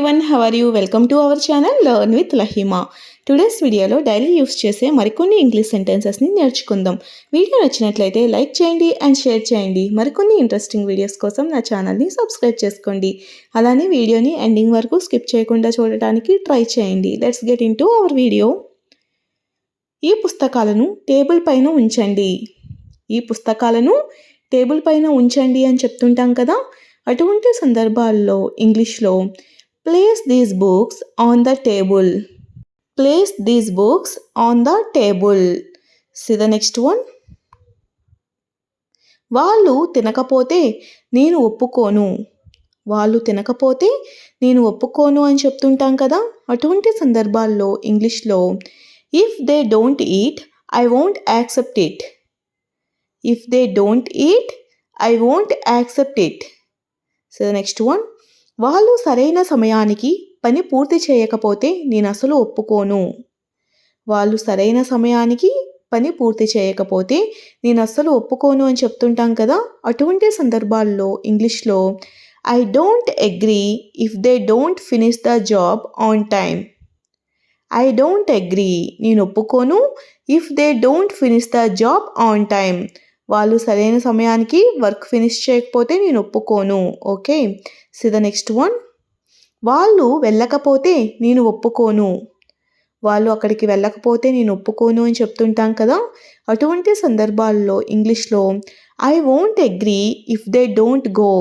everyone, how are you? Welcome to our channel Learn with Lahima. Today's వీడియోలో daily use చేసే మరికొన్ని English సెంటెన్సెస్ని నేర్చుకుందాం. Video నచ్చినట్లయితే like చేయండి అండ్ షేర్ చేయండి. మరికొన్ని ఇంట్రెస్టింగ్ వీడియోస్ కోసం నా ఛానల్ని సబ్స్క్రైబ్ చేసుకోండి. అలానే వీడియోని ఎండింగ్ వరకు స్కిప్ చేయకుండా చూడటానికి ట్రై చేయండి. Let's get in to our video. ఈ పుస్తకాలను టేబుల్ పైన ఉంచండి. ఈ పుస్తకాలను టేబుల్ పైన ఉంచండి అని చెప్తుంటాం కదా, అటువంటి సందర్భాల్లో ఇంగ్లీష్లో place these books on the table. Place these books on the table. See the next one. వాళ్ళు తినకపోతే నేను ఒప్పుకోను. వాళ్ళు తినకపోతే నేను ఒప్పుకోను అని చెప్తుంటాం కదా, అటువంటి సందర్భాల్లో ఇంగ్లీష్లో if they don't eat I won't accept it. If they don't eat I won't accept it. So next one. వాళ్ళు సరైన సమయానికి పని పూర్తి చేయకపోతే నేను అసలు ఒప్పుకోను. వాళ్ళు సరైన సమయానికి పని పూర్తి చేయకపోతే నేను అస్సలు ఒప్పుకోను అని చెప్తుంటాం కదా, అటువంటి సందర్భాల్లో ఇంగ్లీష్లో I don't agree if they don't finish the job on time. I don't agree, నేను ఒప్పుకోను, if they don't finish the job on time. వాళ్ళు సరైన సమయానికి వర్క్ ఫినిష్ చేయకపోతే నేను ఒప్పుకోను. Okay, see the next one. వాళ్ళు వెళ్ళకపోతే నేను ఒప్పుకోను. వాళ్ళు అక్కడికి వెళ్ళకపోతే నేను ఒప్పుకోను అని చెప్తుంటాం కదా, అటువంటి సందర్భాల్లో ఇంగ్లీష్లో I won't agree if they don't go.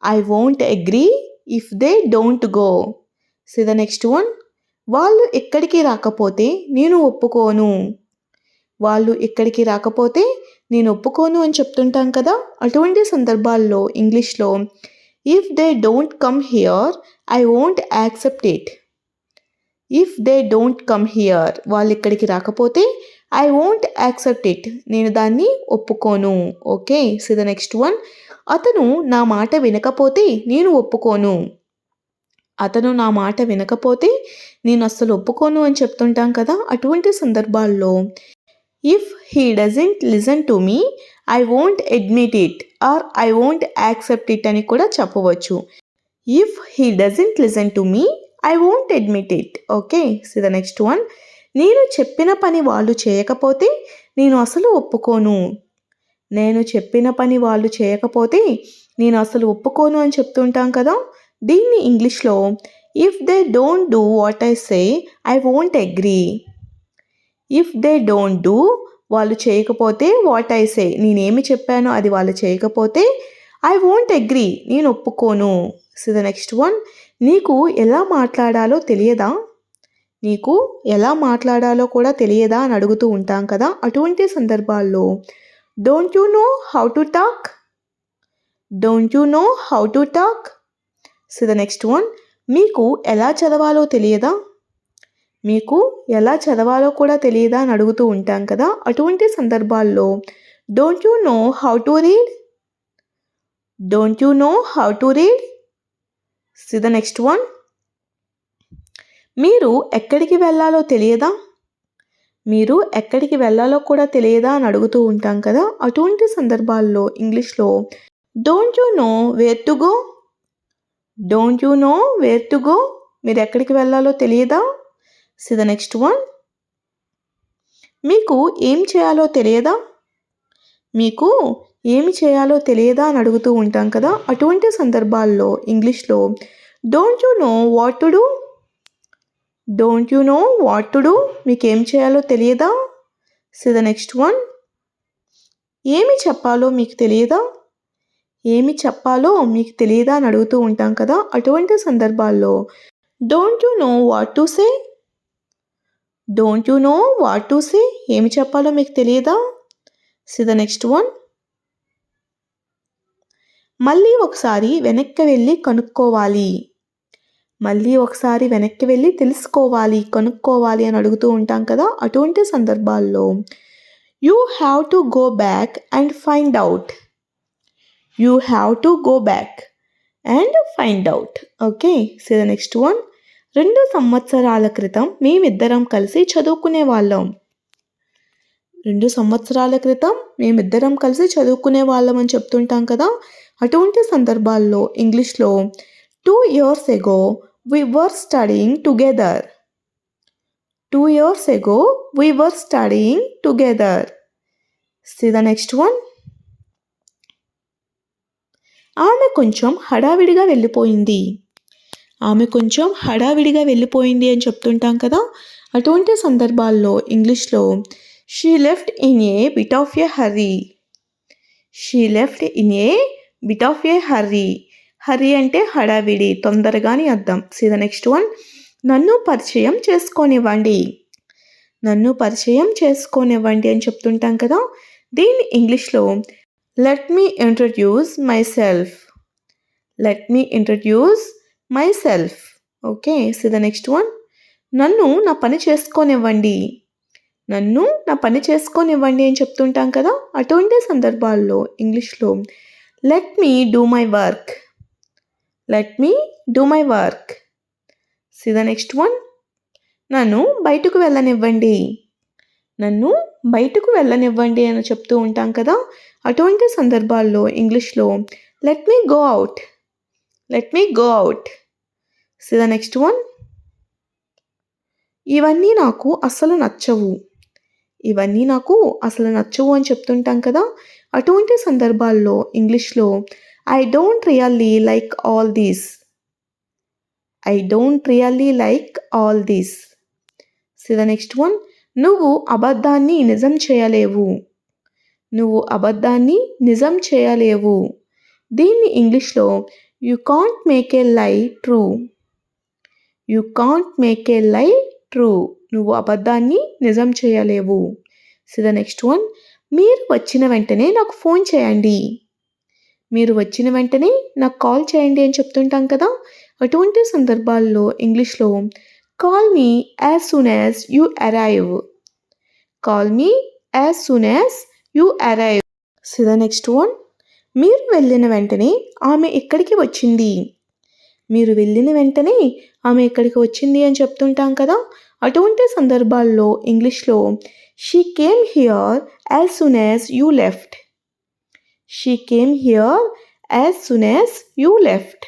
I won't agree if they don't go. See the next one. వాళ్ళు ఎక్కడికి రాకపోతే నేను ఒప్పుకోను. వాళ్ళు ఎక్కడికి రాకపోతే నేను ఒప్పుకోను అని చెప్తుంటాం కదా, అటువంటి సందర్భాల్లో ఇంగ్లీష్లో if they don't come here I won't accept it. If they don't come here, వాళ్ళు ఇక్కడికి రాకపోతే ఐ వోంట్ యాక్సెప్ట్ ఇట్, నేను దాన్ని ఒప్పుకోను. Okay, see the next one. అతను నా మాట వినకపోతే నేను ఒప్పుకోను. అతను నా మాట వినకపోతే నేను అస్సలు ఒప్పుకోను అని చెప్తుంటాం కదా, అటువంటి సందర్భాల్లో if he doesn't listen to me I won't admit it or I won't accept it అని కూడా చెప్పవచ్చు. If he doesn't listen to me I won't admit it. Okay, see the next one. నేను చెప్పిన పని వాళ్ళు చేయకపోతే నేను అసలు ఒప్పుకోను. నేను చెప్పిన పని వాళ్ళు చేయకపోతే నేను అసలు ఒప్పుకోను అని చెప్తుంటాం కదా, దీన్ని ఇంగ్లీష్లో if they don't do what I say I won't agree. If they don't do, వాళ్ళు చేయకపోతే వాట్ ఐ సే, నేనేమి చెప్పానో అది వాళ్ళు చేయకపోతే ఐ వోంట్ అగ్రీ, నేను ఒప్పుకోను. See the next one. నీకు ఎలా మాట్లాడాలో తెలియదా? నీకు ఎలా మాట్లాడాలో కూడా తెలియదా అని అడుగుతూ ఉంటాం కదా, అటువంటి సందర్భాల్లో don't you know how to talk. Don't you know how to talk. See the next one. మీకు ఎలా చదవాలో తెలియదా? మీకు ఎలా చదవాలో కూడా తెలియదా అని అడుగుతూ ఉంటాం కదా, అటువంటి సందర్భాల్లో don't you know how to read. Don't you know how to read. See the next one. మీరు ఎక్కడికి వెళ్ళాలో తెలియదా? మీరు ఎక్కడికి వెళ్ళాలో కూడా తెలియదా అని అడుగుతూ ఉంటాం కదా, అటువంటి సందర్భాల్లో ఇంగ్లీష్లో don't you know where to go. Don't you know where to go, మీరు ఎక్కడికి వెళ్ళాలో తెలియదా? See the next one. మీకు ఏం చేయాలో తెలియదా? మీకు ఏమి చేయాలో తెలియదా అని అడుగుతూ ఉంటాం కదా, అటువంటి సందర్భాల్లో ఇంగ్లీష్లో don't you know what to do. Don't you know what to do, మీకు ఏం చేయాలో తెలియదా? See the next one. ఏమి చెప్పాలో మీకు తెలియదా? ఏమి చెప్పాలో మీకు తెలియదా అని అడుగుతూ ఉంటాం కదా, అటువంటి సందర్భాల్లో don't you know what to say. Don't you know what to say, ఏమి చెప్పాలో మీకు తెలియదా? See the next one. మళ్ళీ ఒకసారి వెనక్కి వెళ్ళి కనుక్కోవాలి. మళ్ళీ ఒకసారి వెనక్కి వెళ్ళి తెలుసుకోవాలి, కనుక్కోవాలి అని అడుగుతూ ఉంటాం కదా, అటువంటి సందర్భాల్లో you have to go back and find out. You have to go back and find out. Okay, see the next one. 2 సంవత్సరాల క్రితం మేమిద్దరం కలిసి చదువుకునే వాళ్ళం. 2 సంవత్సరాల క్రితం మేమిద్దరం కలిసి చదువుకునే వాళ్ళం అని చెప్తుంటాం కదా, అటువంటి సందర్భాల్లో ఇంగ్లీష్లో 2 years ago, we were studying together. 2 years ago, we were studying together. See the next one. ఆమె కొంచెం హడావిడిగా వెళ్ళిపోయింది. ఆమె కొంచెం హడావిడిగా వెళ్ళిపోయింది అని చెప్తుంటాం కదా, అటువంటి సందర్భాల్లో ఇంగ్లీష్లో she left in a bit of a hurry. She left in a bit of a hurry. Hurry అంటే హడావిడి, తొందరగా అని అర్థం. See the next one. నన్ను పరిచయం చేసుకోనివ్వండి. నన్ను పరిచయం చేసుకోనివ్వండి అని చెప్తుంటాం కదా, దీన్ని ఇంగ్లీష్లో let me introduce myself. Let me introduce myself. Okay, see the next one. నన్ను నా పని చేసుకోనివ్వండి. నన్ను నా పని చేసుకోనివ్వండి అని చెప్తుంటాం కదా, అటువంటి సందర్భాల్లో ఇంగ్లీష్లో let me do my work. Let me do my work. See the next one. నన్ను బయటకు వెళ్ళనివ్వండి. నన్ను బయటకు వెళ్ళనివ్వండి అని చెప్తూ ఉంటాం కదా, అటువంటి సందర్భాల్లో ఇంగ్లీష్లో let me go out. Let me go out. See the next one. ఇవన్నీ నాకు అసలు నచ్చవు. ఇవన్నీ నాకు అసలు నచ్చవు అని చెప్తుంటాం కదా, అటువంటి సందర్భాల్లో ఇంగ్లీష్లో I don't really like all these. I don't really like all these. See the next one. నువ్వు అబద్ధాన్ని నిజం చేయలేవు. నువ్వు అబద్ధాన్ని నిజం చేయలేవు. దీన్ని ఇంగ్లీష్లో you can't make a lie true. You can't make a lie true. నువ్వు అబద్ధాన్ని నిజం చేయలేవు. See the next one. మీరు వచ్చిన వెంటనే నాకు ఫోన్ చేయండి. మీరు వచ్చిన వెంటనే నాకు కాల్ చేయండి అని చెప్తుంటాం కదా, అటువంటి సందర్భాల్లో ఇంగ్లీష్లో call me as soon as you arrive. Call me as soon as you arrive. See the next one. మీరు వెళ్ళిన వెంటనే ఆమె ఇక్కడికి వచ్చింది. మీరు వెళ్ళిన వెంటనే ఆమె ఇక్కడికి వచ్చింది అని చెప్తుంటాం కదా, అటువంటి సందర్భాల్లో ఇంగ్లీష్లో she came here as soon as you left. She came here as soon as you left.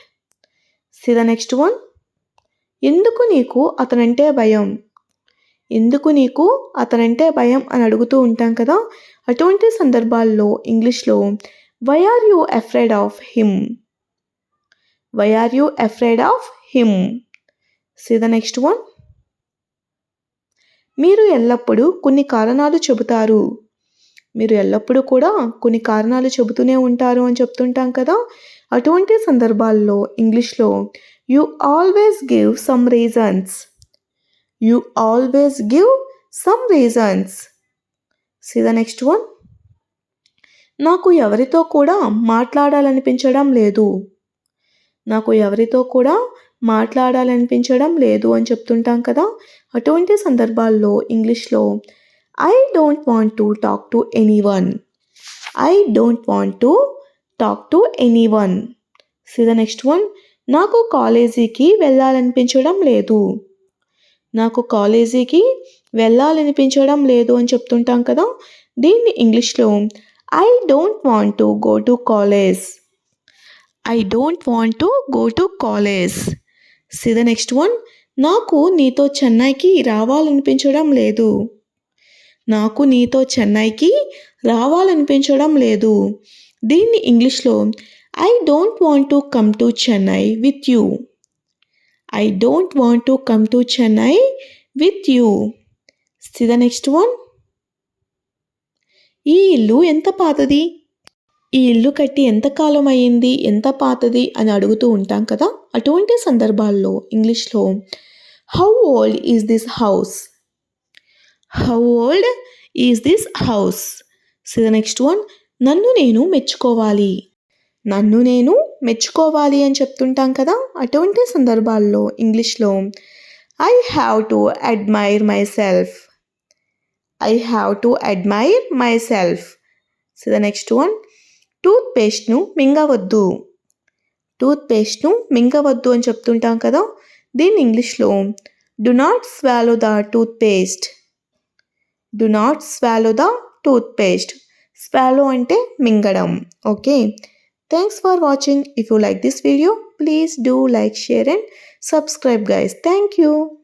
See the next one. ఎందుకు నీకు అతనంటే భయం. ఎందుకు నీకు అతనంటే భయం అని అడుగుతూ ఉంటాం కదా, అటువంటి సందర్భాల్లో ఇంగ్లీష్లో why are you afraid of him. Why are you afraid of him. See the next one. మీరు ఎల్లప్పుడూ కొన్ని కారణాలు చెబుతారు. మీరు ఎల్లప్పుడూ కూడా కొన్ని కారణాలు చెబుతూనే ఉంటారు అని చెప్తుంటాం కదా, అటువంటి సందర్భాల్లో ఇంగ్లీష్లో you always give some reasons. You always give some reasons. See the next one. నాకు ఎవరితో కూడా మాట్లాడాలనిపించడం లేదు. నాకు ఎవరితో కూడా మాట్లాడాలనిపించడం లేదు అని చెప్తుంటాం కదా, అటువంటి సందర్భాల్లో ఇంగ్లీష్లో I don't want to talk to anyone. I don't want to talk to anyone. See the next one. నాకు కాలేజీకి వెళ్ళాలనిపించడం లేదు. నాకు కాలేజీకి వెళ్ళాలనిపించడం లేదు అని చెప్తుంటాం కదా, దీన్ని ఇంగ్లీష్లో I don't want to go to college. I don't want to go to college. See the next one. నాకు నీతో చెన్నైకి రావాలనిపించడం లేదు. నాకు నీతో చెన్నైకి రావాలనిపించడం లేదు. దీన్ని ఇంగ్లీష్లో I don't want to come to Chennai with you. I don't want to come to Chennai with you. See the next one. ఈ ఇల్లు ఎంత పాతది. ఈ ఇల్లు కట్టి ఎంతకాలం అయ్యింది, ఎంత పాతది అని అడుగుతూ ఉంటాం కదా, అటువంటి సందర్భాల్లో ఇంగ్లీష్లో how old is this house. How old is this house. So the next one. నన్ను నేను మెచ్చుకోవాలి. నన్ను నేను మెచ్చుకోవాలి అని చెప్తుంటాం కదా, అటువంటి సందర్భాల్లో ఇంగ్లీష్లో I have to admire myself. I have to admire myself. So the next one. టూత్పేస్ట్ను మింగవద్దు. టూత్పేస్ట్ను మింగవద్దు అని చెప్తుంటాం కదా, దీన్ని ఇంగ్లీష్లో do not swallow the toothpaste. Do not swallow the toothpaste. Swallow అంటే మింగడం. Okay, Thanks for watching. If you like this video, please do like, share and subscribe guys. Thank you.